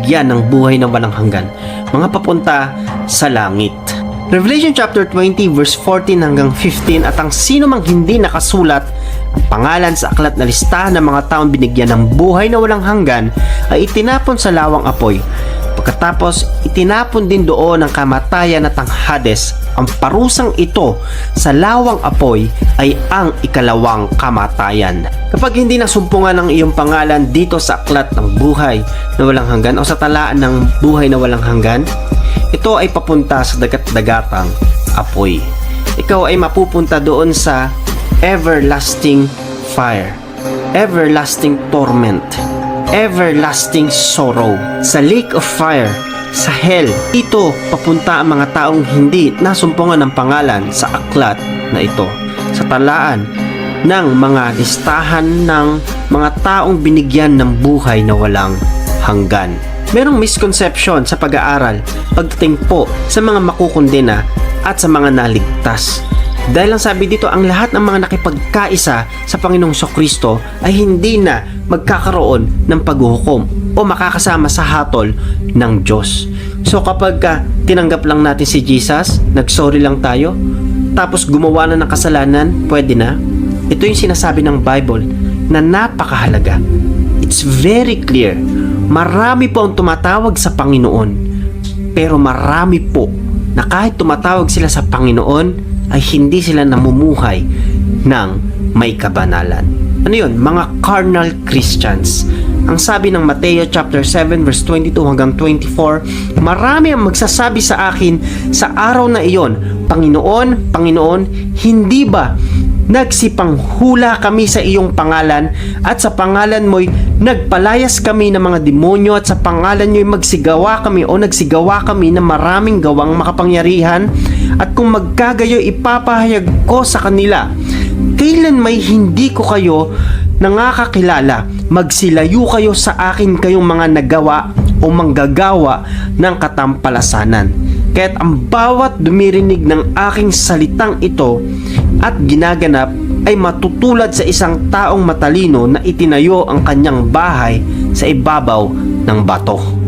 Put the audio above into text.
binigyan ng buhay na walang hanggan, mga papunta sa langit. Revelation chapter 20 verse 14 hanggang 15, at ang sino mang hindi nakasulat ang pangalan sa aklat na listahan ng mga taong binigyan ng buhay na walang hanggan ay itinapon sa lawang apoy. Pagkatapos, itinapon din doon ang kamatayan at ang Hades. Ang parusang ito sa lawang apoy ay ang ikalawang kamatayan. Kapag hindi nasumpungan ang iyong pangalan dito sa aklat ng buhay na walang hanggan o sa talaan ng buhay na walang hanggan, ito ay papunta sa dagat-dagatang apoy. Ikaw ay mapupunta doon sa everlasting fire, everlasting torment, everlasting sorrow, sa lake of fire, sa hell. Ito papunta ang mga taong hindi nasumpungan ng pangalan sa aklat na ito, sa talaan ng mga listahan ng mga taong binigyan ng buhay na walang hanggan. Merong misconception sa pag-aaral pagdating po sa mga makukundena at sa mga naligtas. Dahil ang sabi dito, ang lahat ng mga nakipagkaisa sa Panginoong Kristo ay hindi na magkakaroon ng paghuhukom o makakasama sa hatol ng Diyos. So kapag tinanggap lang natin si Jesus, nagsorry lang tayo, tapos gumawa na ng kasalanan, pwede na. Ito yung sinasabi ng Bible na napakahalaga. It's very clear. Marami po ang tumatawag sa Panginoon, pero marami po na kahit tumatawag sila sa Panginoon ay hindi sila namumuhay ng may kabanalan. Ano yun? Mga carnal Christians. Ang sabi ng Mateo chapter 7 verse 22 hanggang 24, marami ang magsasabi sa akin sa araw na iyon, Panginoon, Panginoon, hindi ba nagsipanghula kami sa iyong pangalan at sa pangalan mo'y nagpalayas kami ng mga demonyo at sa pangalan nyo'y nagsigawa kami ng maraming gawang makapangyarihan, at kung magkagayo ipapahayag ko sa kanila, kailan may hindi ko kayo nangakakilala, magsilayo kayo sa akin kayong mga nagawa o manggagawa ng katampalasanan. Kaya't ang bawat dumirinig ng aking salitang ito at ginaganap ay matutulad sa isang taong matalino na itinayo ang kanyang bahay sa ibabaw ng bato.